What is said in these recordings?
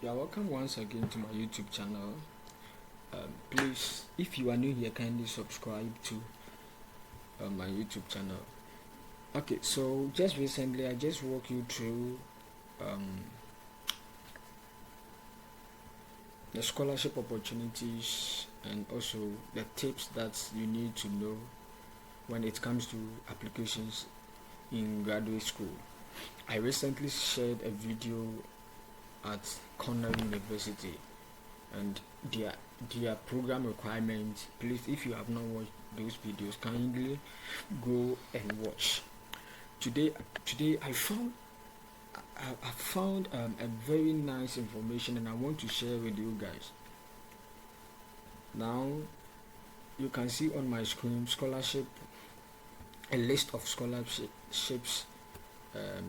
You are welcome once again to my YouTube channel. Please, if you are new here, kindly subscribe to my YouTube channel. Okay, so just recently I just walked you through the scholarship opportunities and also the tips that you need to know when it comes to applications in graduate school. I recently shared a video at Cornell University and their program requirements. Please, if you have not watched those videos, kindly go and watch. Today I found a very nice information and I want to share with you guys. Now you can see on my screen a list of scholarships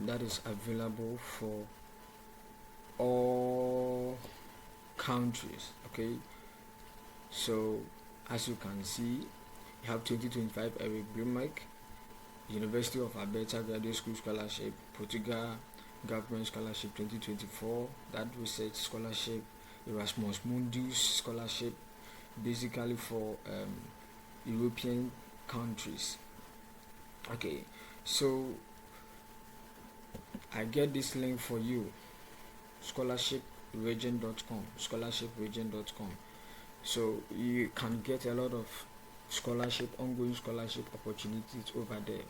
that is available for all countries. Okay, so as you can see, you have 2025 Eric Blumark, University of Alberta Graduate School Scholarship, Portugal Government Scholarship 2024, that research scholarship, Erasmus Mundus Scholarship, basically for European countries. Okay, so I get this link for you, scholarshipregent.com. So you can get a lot of ongoing scholarship opportunities over there.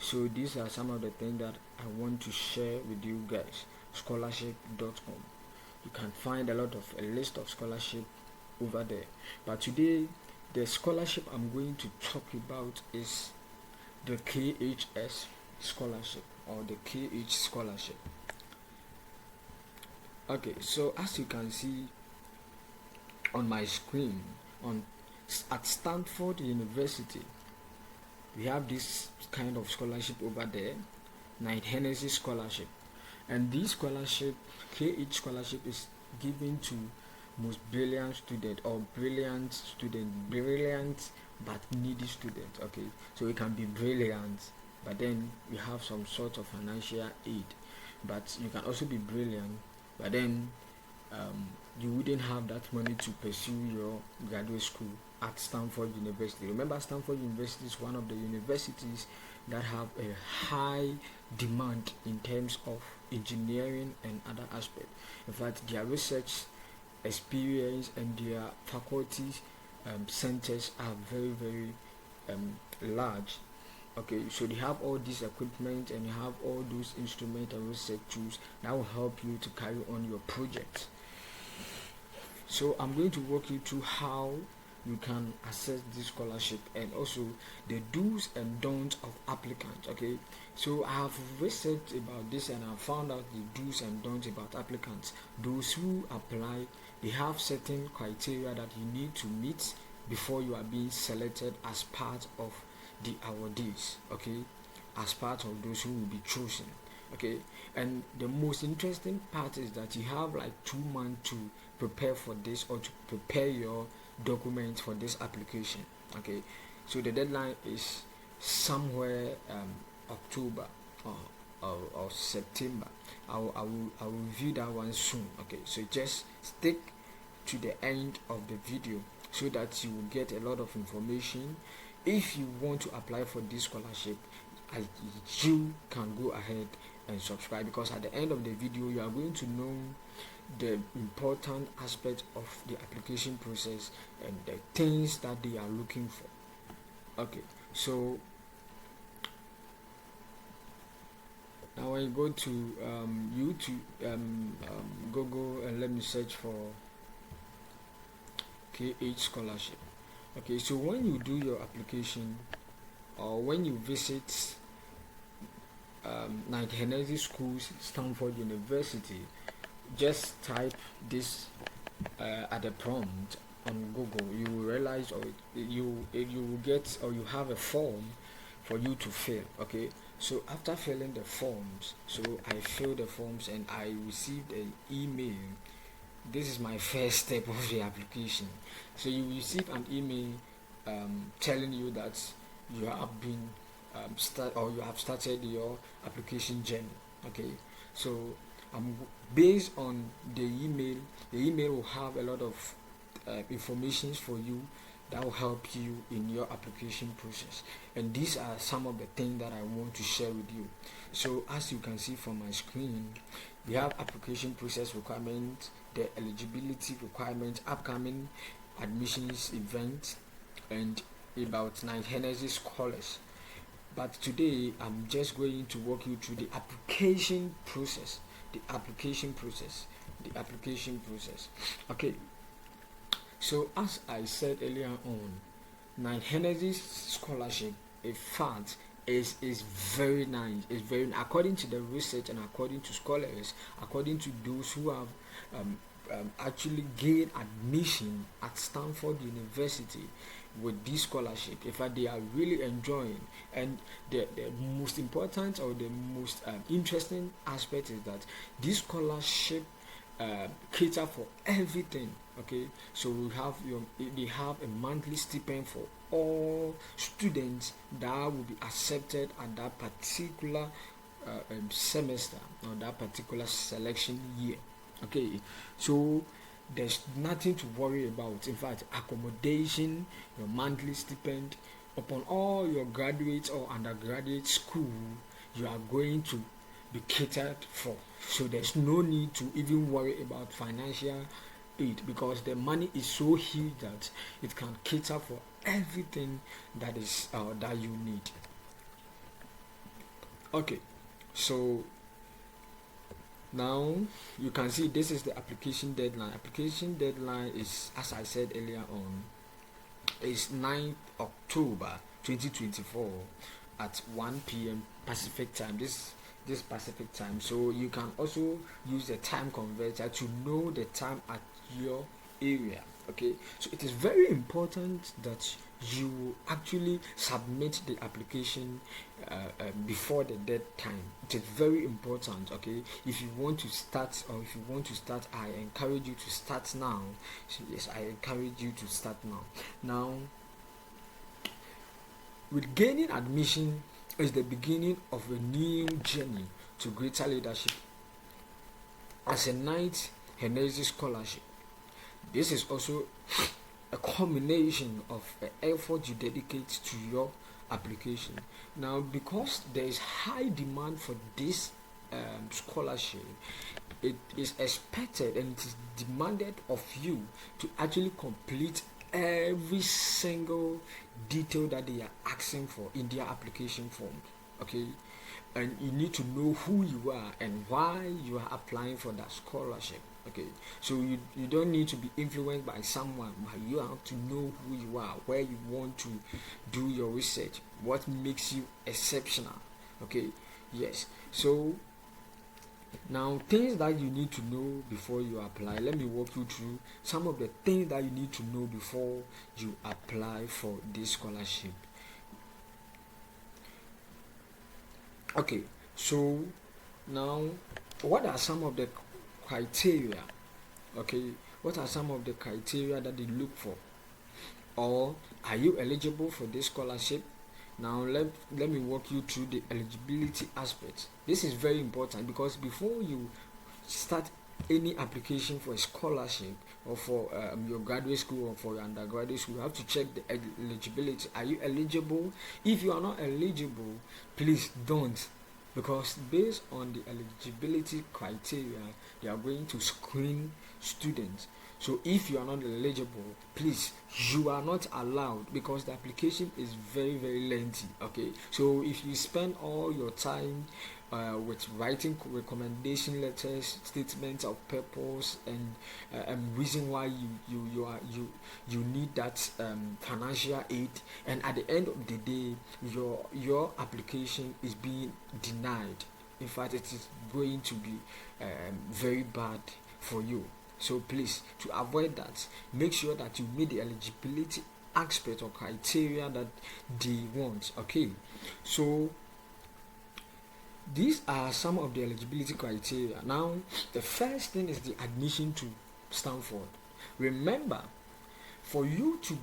So these are some of the things that I want to share with you guys. Scholarship.com. You can find a list of scholarship over there. But today, the scholarship I'm going to talk about is the KHS scholarship or the KH scholarship. Okay, so as you can see on my screen, at Stanford University, we have this kind of scholarship over there, Knight Hennessy scholarship, and this scholarship, KH scholarship, is given to most brilliant student or brilliant but needy student. Okay, so it can be brilliant, but then you have some sort of financial aid, but you can also be brilliant, but then you wouldn't have that money to pursue your graduate school at Stanford University. Remember, Stanford University is one of the universities that have a high demand in terms of engineering and other aspects. In fact, their research experience and their faculty centers are very, very large. Okay, so they have all this equipment and you have all those instruments and research tools that will help you to carry on your project. So I'm going to walk you through how you can access this scholarship and also the do's and don'ts of applicants. Okay, so I have researched about this and I found out the do's and don'ts about applicants. Those who apply, they have certain criteria that you need to meet before you are being selected as part of the awardees. Okay, as part of those who will be chosen. Okay, and the most interesting part is that you have like 2 months to prepare for this or to prepare your documents for this application. Okay, so the deadline is somewhere October or September. I will review that one soon. Okay, so just stick to the end of the video so that you will get a lot of information. If you want to apply for this scholarship, you can go ahead and subscribe, because at the end of the video you are going to know the important aspect of the application process and the things that they are looking for. Okay, so now when you go to YouTube, Google, and let me search for KH scholarship. Okay, so when you do your application or when you visit Knight Hennessy Schools, Stanford University, just type this at the prompt on Google. You will realize, or you will get, or you have a form for you to fill. Okay, so after filling the forms, so I filled the forms and I received an email. This is my first step of the application. So you receive an email telling you that you have been you have started your application journey. Okay, so Based on the email will have a lot of information for you that will help you in your application process. And these are some of the things that I want to share with you. So as you can see from my screen, we have application process requirements, the eligibility requirements, upcoming admissions event, and about Knight Hennessy scholars. But today I'm just going to walk you through the application process. The application process. The application process. Okay. So as I said earlier on, Knight Hennessy scholarship, in fact, is very nice. It's very, according to the research and according to scholars, according to those who have actually gained admission at Stanford University with this scholarship. In fact, they are really enjoying. And the most important or the most interesting aspect is that this scholarship cater for everything. Okay, so they have a monthly stipend for all students that will be accepted at that particular semester or that particular selection year. Okay, so there's nothing to worry about. In fact, accommodation, your monthly stipend, upon all your graduate or undergraduate school, you are going to be catered for. So there's no need to even worry about financial aid, because the money is so huge that it can cater for everything that is that you need. Okay, so now you can see this is the application deadline. Application deadline is, as I said earlier on, is 9th October 2024 at 1 p.m. Pacific time. This Pacific time. So you can also use the time converter to know the time at your area. Okay, so it is very important that you actually submit the application before the dead time. It is very important. Okay, if you want to start, I encourage you to start now. So yes, I encourage you to start now. Now, with gaining admission is the beginning of a new journey to greater leadership. As a Knight Hennessy scholarship, this is also a combination of the effort you dedicate to your application. Now, because there is high demand for this scholarship, it is expected and it is demanded of you to actually complete every single detail that they are asking for in their application form. Okay, and you need to know who you are and why you are applying for that scholarship. Okay, so you don't need to be influenced by someone, but you have to know who you are, where you want to do your research, what makes you exceptional. Okay, yes. So now, things that you need to know before you apply. Let me walk you through some of the things that you need to know before you apply for this scholarship. Okay, so now, what are some of the criteria? Okay, what are some of the criteria that they look for? Or are you eligible for this scholarship? Now let me walk you through the eligibility aspects. This is very important, because before you start any application for a scholarship or for your graduate school or for your undergraduate school, you have to check the eligibility. Are you eligible? If you are not eligible, please don't, because based on the eligibility criteria, they are going to screen students. So if you are not eligible, please, you are not allowed, because the application is very, very lengthy. Okay, so if you spend all your time with writing recommendation letters, statements of purpose, and reason why you need that financial aid, and at the end of the day, your application is being denied. In fact, it is going to be very bad for you. So please, to avoid that, make sure that you meet the eligibility aspect or criteria that they want. Okay, so these are some of the eligibility criteria. Now, the first thing is the admission to Stanford. Remember, for you to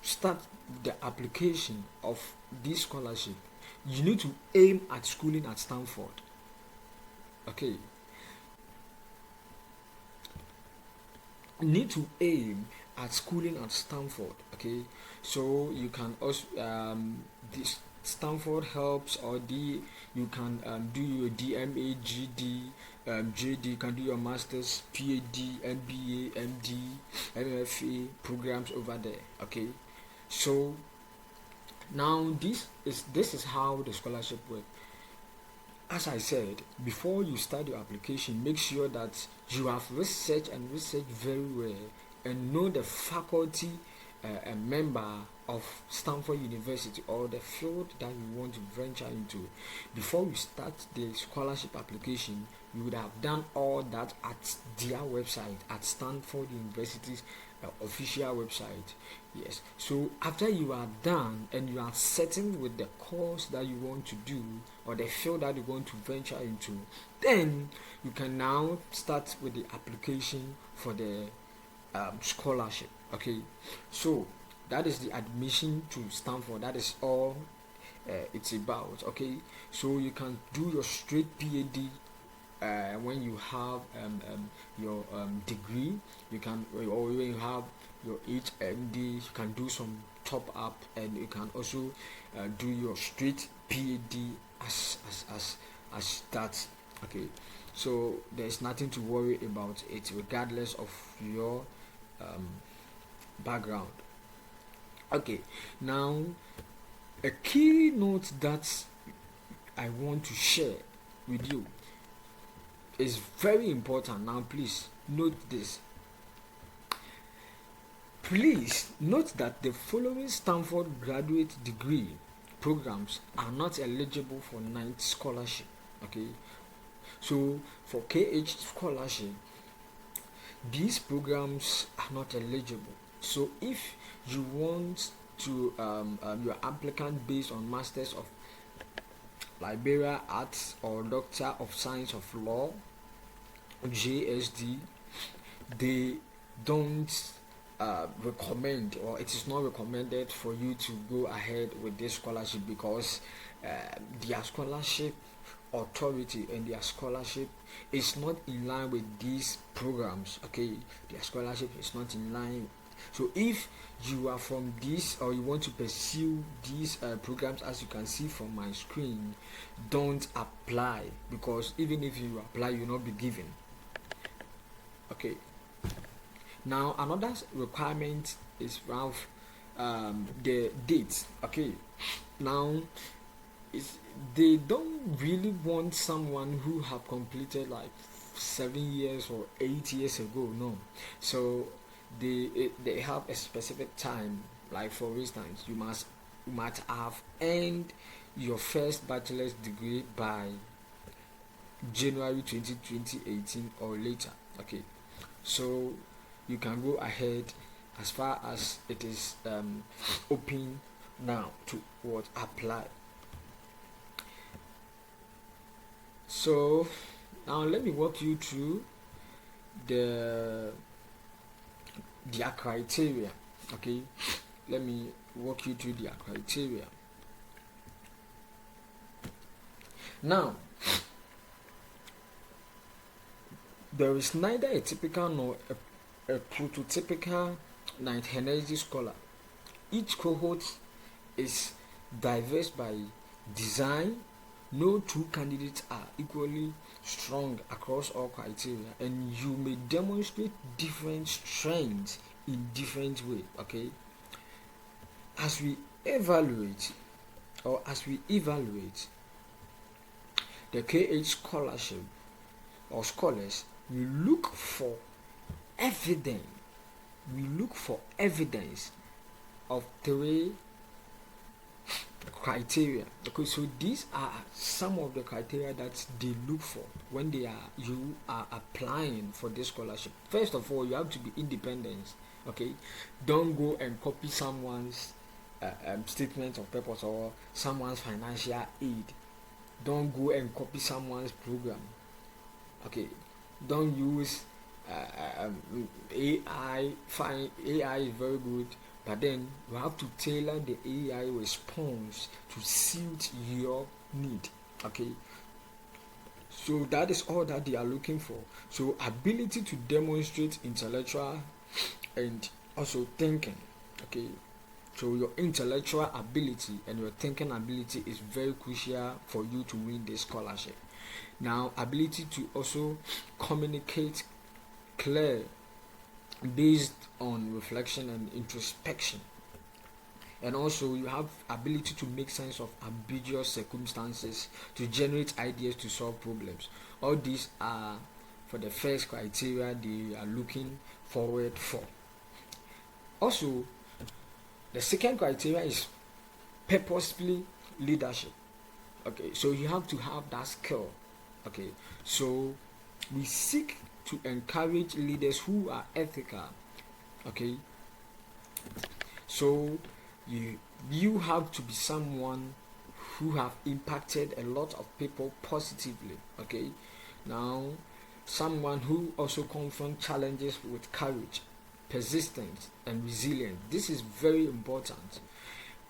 start the application of this scholarship, you need to aim at schooling at Stanford. Okay, need to aim at schooling at Stanford. Okay, so you can also this Stanford helps, or you can do your DMA, GD, JD. You can do your masters, PhD, MBA, MD, MFA programs over there. Okay, so now this is how the scholarship works. As I said, before you start your application, make sure that you have researched very well and know the faculty and member of Stanford University or the field that you want to venture into. Before you start the scholarship application, you would have done all that at their website, at Stanford University's official website. Yes, so after you are done and you are certain with the course that you want to do or the field that you want to venture into, then you can now start with the application for the scholarship. Okay, so that is the admission to Stanford. That is all it's about. Okay, so you can do your straight PhD when you have your degree. You can, or when you have your HMD, you can do some top up, and you can also do your straight PhD as that. Okay, so there's nothing to worry about it, regardless of your background. Okay, now a key note that I want to share with you is very important. Now, please note this. Please note that the following Stanford graduate degree programs are not eligible for Knight scholarship. Okay, so for KH scholarship, these programs are not eligible. So if you want to your applicant based on Masters of Liberal Arts or Doctor of Science of Law, JSD, they don't recommend, or it is not recommended for you to go ahead with this scholarship, because their scholarship authority and their scholarship is not in line with these programs. Okay, their scholarship is not in line. So if you are from this, or you want to pursue these programs, as you can see from my screen, don't apply, because even if you apply, you will not be given. Okay, now another requirement is around the dates. Okay, now they don't really want someone who have completed like 7 years or 8 years ago. No, so they have a specific time. Like for instance, you might have earned your first bachelor's degree by January 2018 or later. Okay, so you can go ahead as far as it is open now to what apply. So now let me walk you through their criteria. Okay, let me walk you through their criteria. Now, there is neither a typical nor a prototypical Knight Hennessy scholar. Each cohort is diverse by design. No two candidates are equally strong across all criteria, and you may demonstrate different strengths in different ways. Okay, as we evaluate the KH scholarship or scholars, we look for evidence of three criteria. Okay, so these are some of the criteria that they look for when you are applying for this scholarship. First of all, you have to be independent. Okay, don't go and copy someone's statement of purpose or someone's financial aid. Don't go and copy someone's program. Okay, don't use AI. Fine, AI is very good, but then you have to tailor the AI response to suit your need. Okay, So that is all that they are looking for. So ability to demonstrate intellectual and also thinking. Okay, so your intellectual ability and your thinking ability is very crucial for you to win this scholarship. Now, ability to also communicate clear based on reflection and introspection. And also you have ability to make sense of ambiguous circumstances to generate ideas to solve problems. All these are for the first criteria they are looking forward for. Also, the second criteria is purposefully leadership. Okay, so you have to have that skill. Okay, so we seek to encourage leaders who are ethical. Okay, so you have to be someone who have impacted a lot of people positively. Okay, now someone who also confront challenges with courage, persistence, and resilience. This is very important.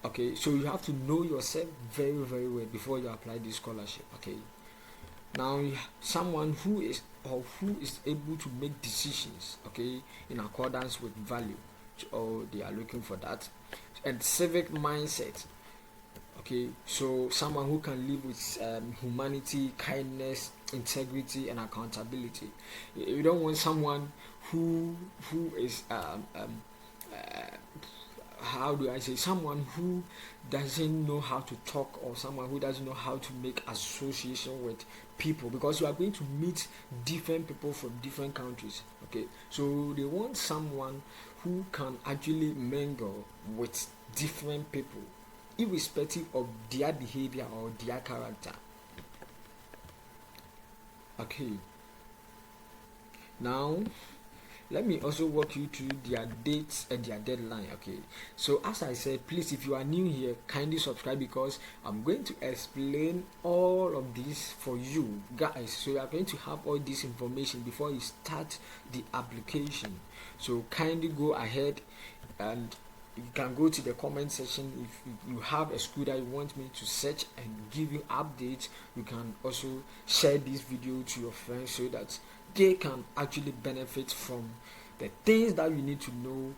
Okay, so you have to know yourself very very well before you apply this scholarship. Okay, now someone who is able to make decisions, okay, in accordance with value, or they are looking for that, and civic mindset. Okay, so someone who can live with humanity, kindness, integrity, and accountability. You don't want someone who is how do I say, someone who doesn't know how to talk, or someone who doesn't know how to make association with people, because you are going to meet different people from different countries. Okay, so they want someone who can actually mingle with different people irrespective of their behavior or their character. Okay, now let me also walk you through their dates and their deadline. Okay, so as I said, please, if you are new here, kindly subscribe, because I'm going to explain all of this for you guys, so you are going to have all this information before you start the application. So kindly go ahead, and you can go to the comment section. If you have a school that you want me to search and give you updates, you can also share this video to your friends so that they can actually benefit from the things that you need to know,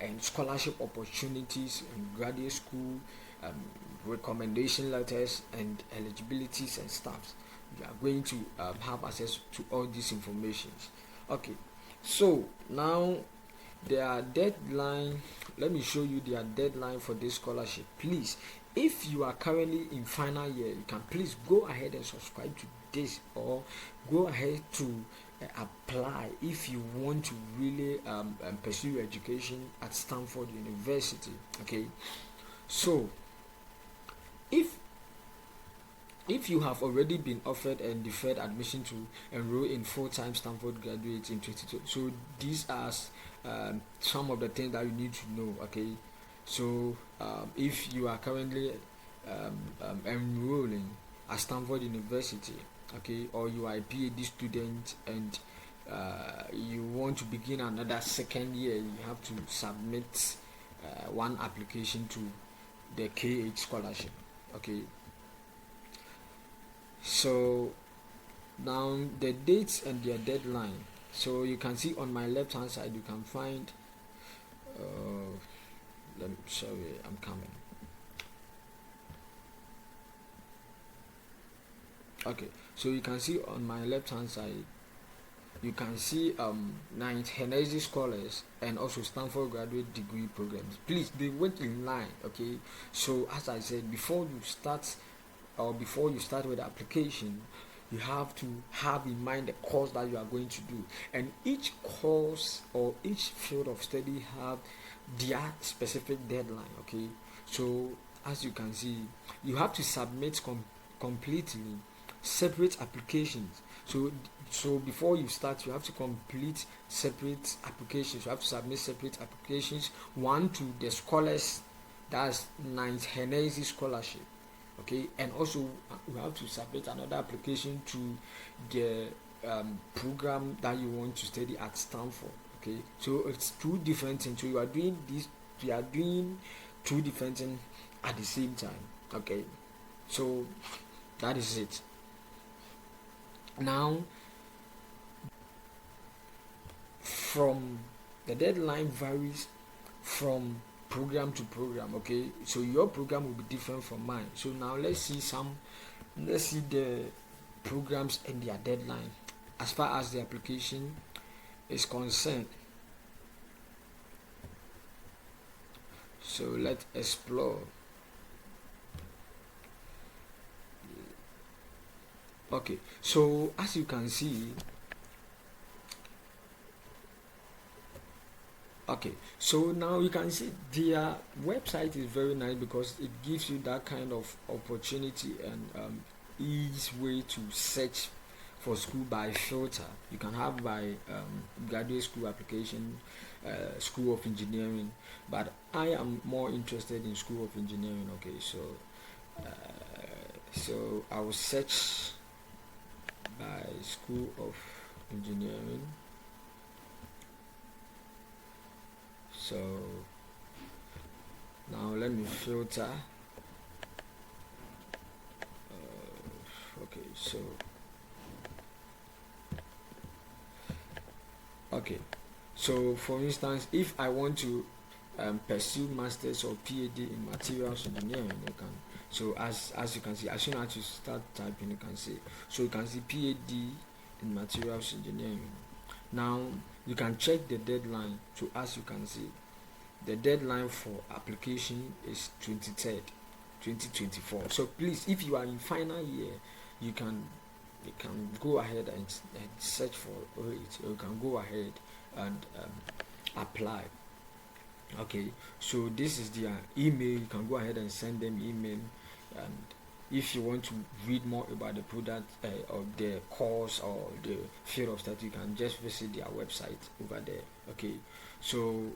and scholarship opportunities in graduate school, um, recommendation letters and eligibilities and stuff. You are going to have access to all these informations. Okay, so now their deadline, let me show you their deadline for this scholarship. Please, if you are currently in final year, you can please go ahead and subscribe to this, or go ahead to apply if you want to really pursue your education at Stanford University. Okay, so if you have already been offered and deferred admission to enroll in full-time Stanford graduates in 2020, so these are some of the things that you need to know. Okay, so if you are currently enrolling at Stanford University, okay, or you are a PhD student and you want to begin another second year, you have to submit one application to the KH scholarship. Okay, so now the dates and their deadline. So you can see on my left hand side, you can find sorry, I'm coming. Okay, so you can see on my left hand side, you can see Knight Hennessy scholars and also Stanford graduate degree programs. Please, they went in line. Okay, so as I said, before you start with the application, you have to have in mind the course that you are going to do, and each course or each field of study have their specific deadline. Okay, so as you can see, you have to submit completely separate applications. So before you start, you have to complete separate applications. You have to submit separate applications, one to the scholars, that's Knight Hennessy scholarship. Okay, and also you have to submit another application to the program that you want to study at Stanford. Okay, so it's two different things. So you are doing two different things at the same time. Okay, so that is it. Now, from the deadline varies from program to program. Okay, so your program will be different from mine. So now let's see the programs and their deadline as far as the application is concerned. So let's explore. Okay, so as you can see, okay, so now you can see their website is very nice because it gives you that kind of opportunity and easy way to search for school by filter. You can have by graduate school application, school of engineering, but I am more interested in school of engineering. Okay, so I will search by school of engineering. So now let me filter. Okay, so okay, so for instance, if I want to pursue masters or PhD in materials engineering, you can. So as you can see, as soon as you start typing, you can see. So you can see PhD in materials engineering. Now you can check the deadline. So as you can see, the deadline for application is 23rd, 2024. So please, if you are in final year, you can go ahead and search for it. You can go ahead and apply. Okay, so this is their email. You can go ahead and send them email, and if you want to read more about the product or the course or the field of study, you can just visit their website over there. Okay, so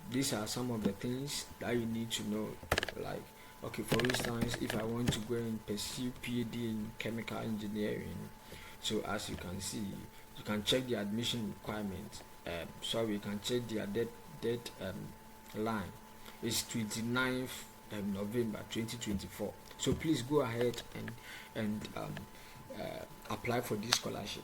these are some of the things that you need to know. Like, okay, for instance, if I want to go and pursue PhD in chemical engineering, so as you can see, you can check the admission requirements. Sorry, you can check their line. It's 29th November 2024. So please go ahead and apply for this scholarship.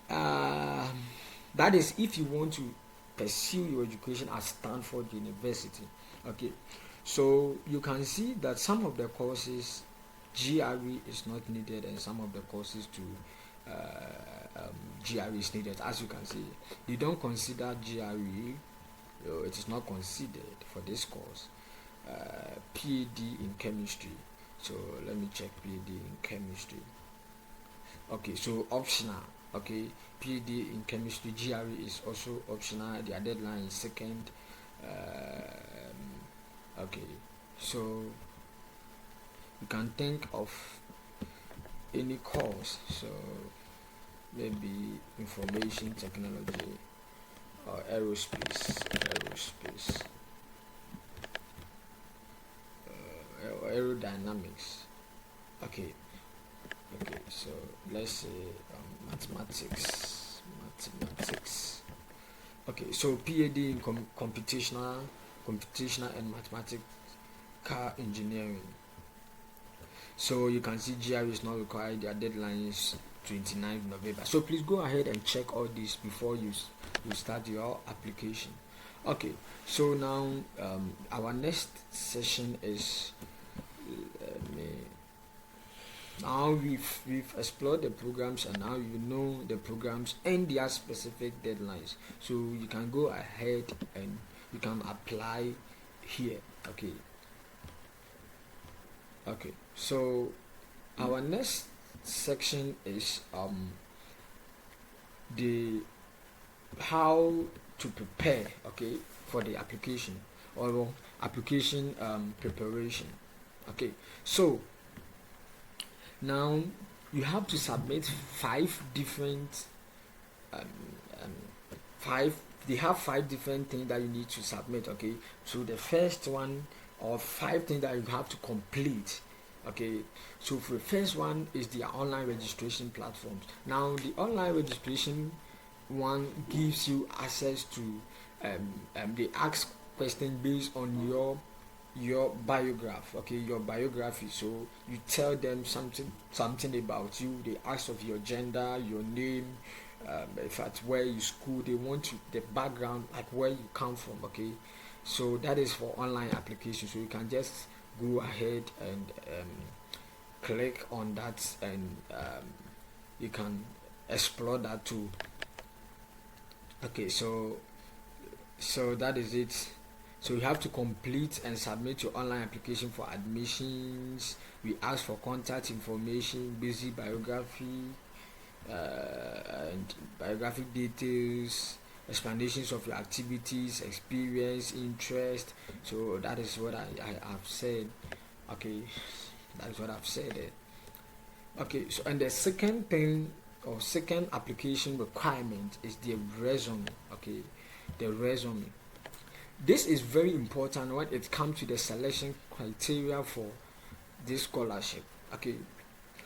That is if you want to pursue your education at Stanford University. Okay, so you can see that some of the courses GRE is not needed, and some of the courses to GRE is needed. As you can see, they don't consider GRE. It is not considered for this course. PhD in chemistry. So let me check PhD in chemistry. Okay, so optional. Okay, PhD in chemistry GRE is also optional. Their deadline is 2nd. Okay, so you can think of any course. So maybe information technology or aerospace, aerodynamics. Okay, so let's say mathematics. Okay, so PhD in computational and mathematical engineering. So you can see GRE is not required. Their deadline is 29th November. So please go ahead and check all this before you start your application. Okay, so now our next session is now we've explored the programs, and now you know the programs and their specific deadlines. So you can go ahead and you can apply here. Okay, so our next section is the how to prepare, okay, for the application or application preparation. Okay, so now you have to submit 5 different they have 5 different things that you need to submit. Okay, so the first one, or 5 things that you have to complete. Okay, so for the first one is the online registration platforms. Now the online registration one gives you access to they ask questions based on your your biography, okay, your biography. So you tell them something about you. They ask of your gender, your name, in fact where you school. They want to the background, like where you come from, okay. So that is for online application. So you can just go ahead and click on that, and you can explore that too. Okay, so that is it. So you have to complete and submit your online application for admissions. We ask for contact information, basic biography, and biographic details, explanations of your activities, experience, interest. So that is what I have said. Okay, that is what I've said. Okay, so and the second thing or second application requirement is the resume. Okay, the resume. This is very important when it comes to the selection criteria for this scholarship. Okay,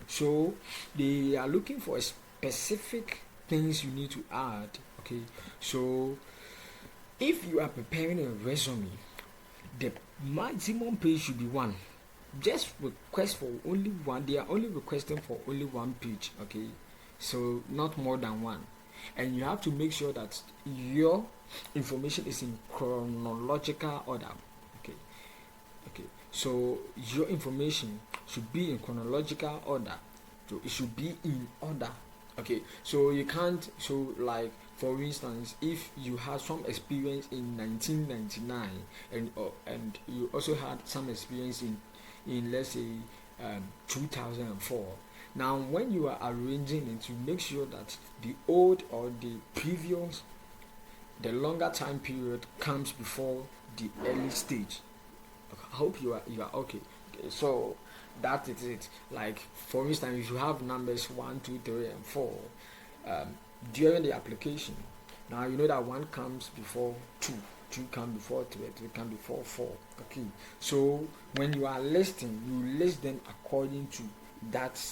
so they are looking for a specific things you need to add. Okay, so if you are preparing a resume, the maximum page should be one. Just request for only one. They are only requesting for only one page. Okay, so not more than one. And you have to make sure that your information is in chronological order. Okay, okay, so your information should be in chronological order. So it should be in order. Okay, so you can't, so like for instance, if you had some experience in 1999, and you also had some experience in let's say 2004. Now when you are arranging it, you make sure that the old or the previous, the longer time period comes before the early stage. I hope you are okay. Okay, so that is it. Like for instance, if you have numbers 1, 2, 3, and 4 um, during the application, now you know that 1 comes before 2, 2 comes before 3, 3 comes before 4. Okay, so when you are listing, you list them according to that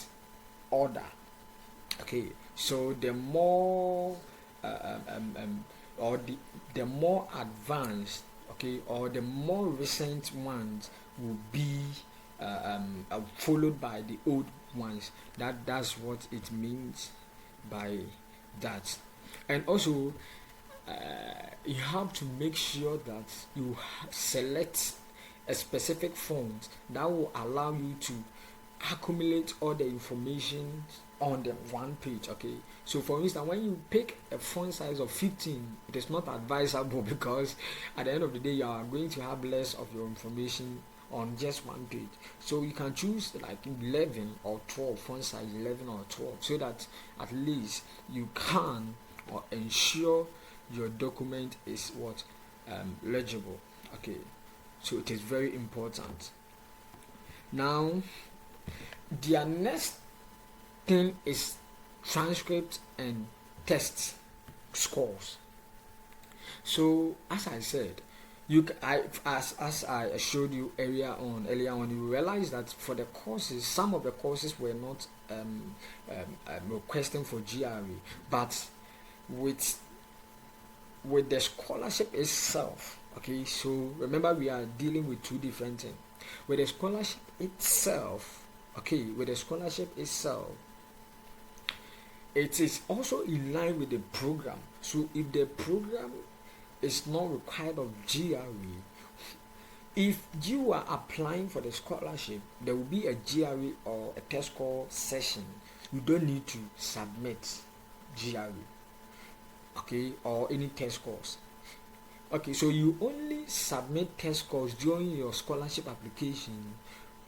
order. Okay, so the more or the more advanced, okay, or the more recent ones will be followed by the old ones. That's what it means by that. And also you have to make sure that you select a specific font that will allow you to accumulate all the information on the one page. Okay, so for instance, when you pick a font size of 15, it is not advisable because at the end of the day you are going to have less of your information on just one page. So you can choose like 11 or 12, font size 11 or 12, so that at least you can or ensure your document is what legible. Okay, so it is very important. Now their next thing is transcript and test scores. So as I said, as I showed you earlier on, you realize that for the courses, some of the courses were not requesting for GRE, but with the scholarship itself. Okay, so remember we are dealing with two different things. With the scholarship itself, okay, with the scholarship itself, it is also in line with the program. So if the program is not required of GRE, if you are applying for the scholarship, there will be a GRE or a test score session. You don't need to submit GRE, okay, or any test scores. Okay, so you only submit test scores during your scholarship application,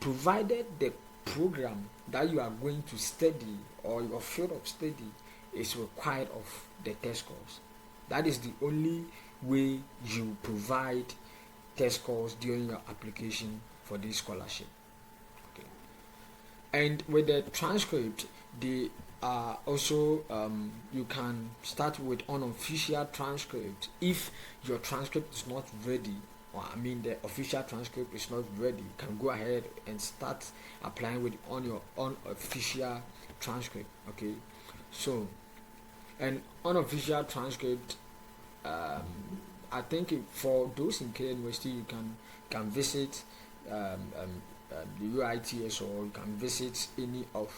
provided the program that you are going to study or your field of study is required of the test scores. That is the only way you provide test scores during your application for this scholarship. Okay. And with the transcript, they are also you can start with unofficial transcript. If your transcript is not ready, or I mean the official transcript is not ready, you can go ahead and start applying with on your unofficial transcript. Okay, so an unofficial transcript I think for those in K University, you can visit the UITS, or you can visit any of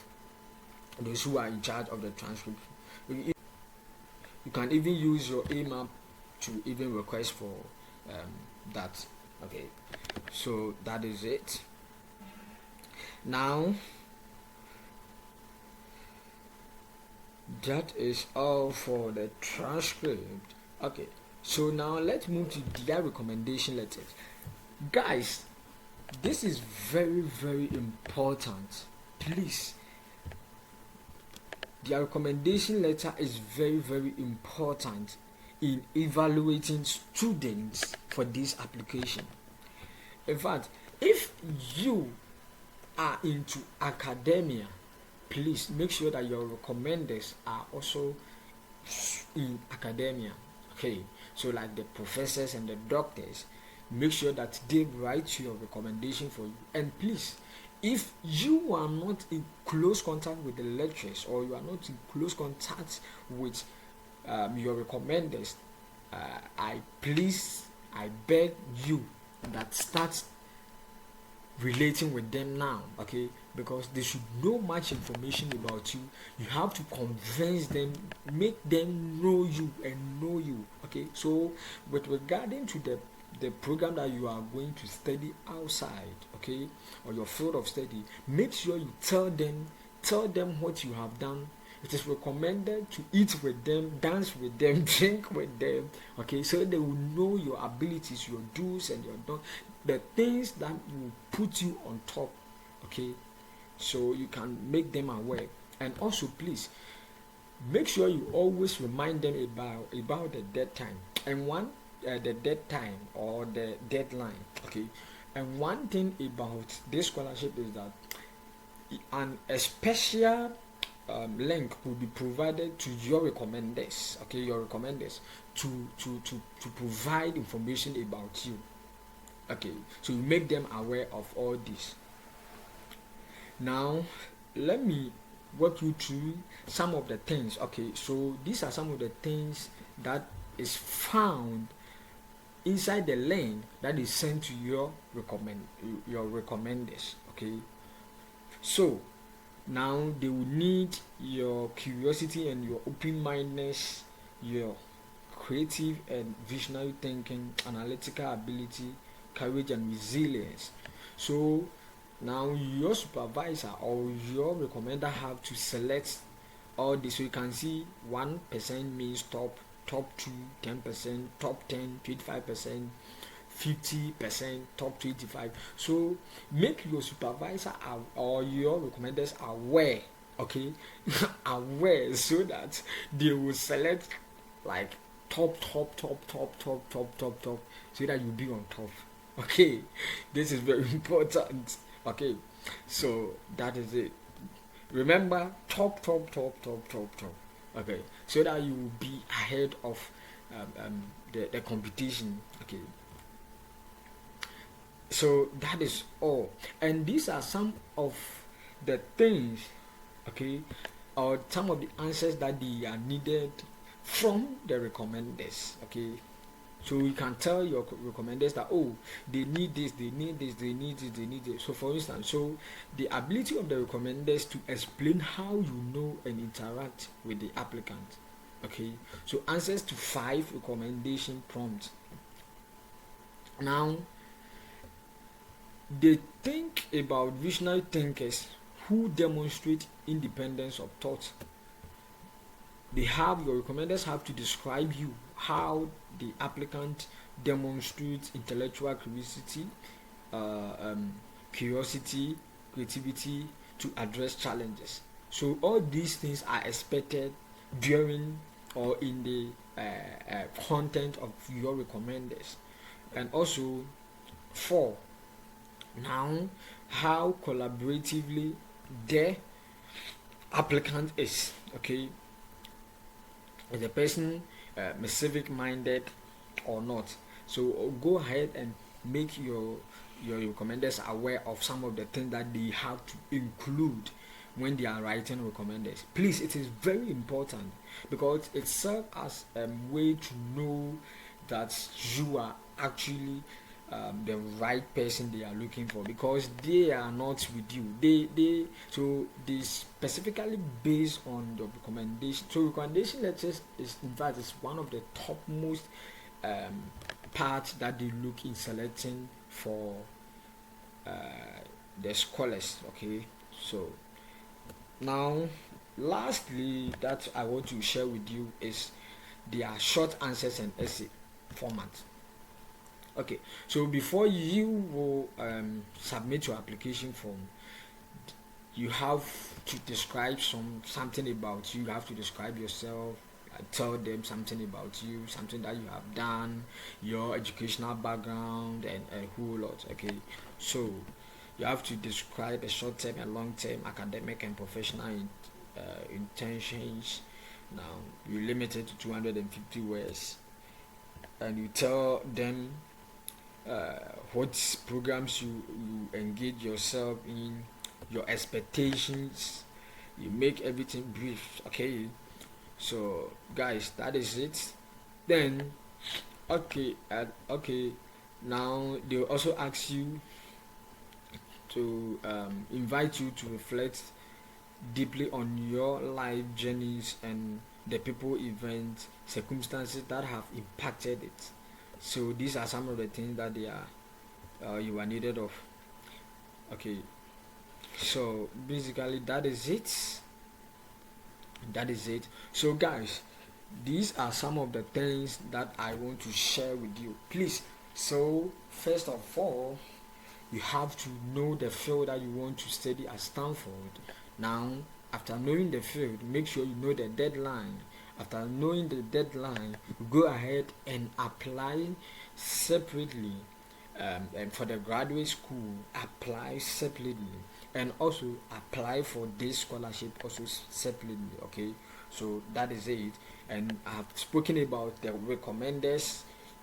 those who are in charge of the transcription. You can even use your email to even request for that. Okay, so that is it. Now, that is all for the transcript. Okay, so now let's move to their recommendation letters. Guys, this is very, very important. Please, their recommendation letter is very, very important in evaluating students for this application. In fact, if you are into academia, please make sure that your recommenders are also in academia. Okay, so like the professors and the doctors, make sure that they write your recommendation for you. And please, if you are not in close contact with the lecturers, or you are not in close contact with your recommenders, I beg you that start relating with them now, okay? Because they should know much information about you. You have to convince them, make them know you and know you, okay? So with regarding to the program that you are going to study outside, okay, or your field of study, make sure you tell them what you have done. It is recommended to eat with them, dance with them, drink with them, okay, so they will know your abilities, your do's and your don'ts, the things that will put you on top, okay, so you can make them aware. And also, please make sure you always remind them about the dead time, and the dead time or the deadline, okay. And one thing about this scholarship is that a special link will be provided to your recommenders, okay, your recommenders, to provide information about you, okay, so you make them aware of all this. Now let me walk you through some of the things, okay. So these are some of the things that is found inside the link that is sent to your recommenders, okay. So now they will need your curiosity and your open-mindedness, your creative and visionary thinking, analytical ability, courage and resilience. So now your supervisor or your recommender have to select all this. So you can see 1% means top 2, 10%, top 10, 25%, 50%, top 25. So make your supervisor or your recommenders aware, okay, aware, so that they will select like top, so that you'll be on top. Okay, this is very important. Okay, so that is it. Remember, top. Okay, so that you will be ahead of the competition. Okay, so that is all, and these are some of the things, okay, or some of the answers that they are needed from the recommenders, okay. So you can tell your recommenders that, oh, they need this, they need this, they need this, they need this. So for instance, so the ability of the recommenders to explain how you know and interact with the applicant, okay. So answers to 5 recommendation prompts. Now they think about visionary thinkers who demonstrate independence of thought. Your recommenders have to describe you, how the applicant demonstrates intellectual curiosity, creativity to address challenges. So all these things are expected during or in the content of your recommenders. And also 4, now how collaboratively the applicant is, okay. Is the person civic minded or not? So go ahead and make your recommenders aware of some of the things that they have to include when they are writing recommenders. Please, it is very important because it serves as a way to know that you are actually the right person they are looking for, because they are not with you. They specifically based on the recommendation. So recommendation letters is, in fact, is one of the topmost um, parts that they look in selecting for uh, the scholars. Okay, so now lastly that I want to share with you is their short answers and essay format. Okay, so before you will submit your application form, you have to describe something about you. You have to describe yourself, tell them something about you, something that you have done, your educational background, and a whole lot. Okay, so you have to describe a short term and long term academic and professional intentions. Now you limit it to 250 words, and you tell them uh, what programs you engage yourself in, your expectations. You make everything brief. Okay, so guys, that is it. Then okay, now they'll also ask you to invite you to reflect deeply on your life journeys and the people, events, circumstances that have impacted it. So these are some of the things that they are you are needed of. Okay, so basically that is it. That is it. So guys, these are some of the things that I want to share with you. Please, so first of all, you have to know the field that you want to study at Stanford. Now, after knowing the field, make sure you know the deadline. After knowing the deadline, go ahead and apply separately. And for the graduate school, apply separately, and also apply for this scholarship also separately. Okay, so that is it. And I have spoken about the recommenders,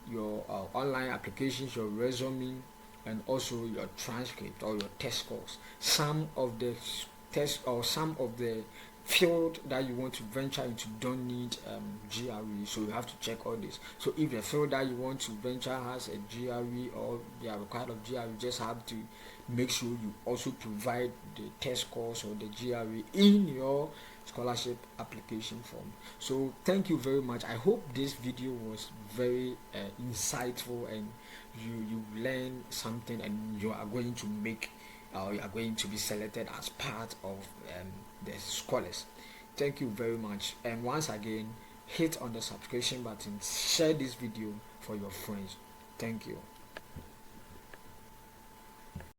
your online applications, your resume, and also your transcript or your test scores. Some of the test or some of the field that you want to venture into don't need GRE, so you have to check all this. So if the field that you want to venture has a GRE or they are required of GRE, you just have to make sure you also provide the test scores or the GRE in your scholarship application form. So thank you very much. I hope this video was very insightful, and you learn something, and you are going to make you are going to be selected as part of the scholars. Thank you very much, and once again, hit on the subscription button, share this video for your friends. Thank you.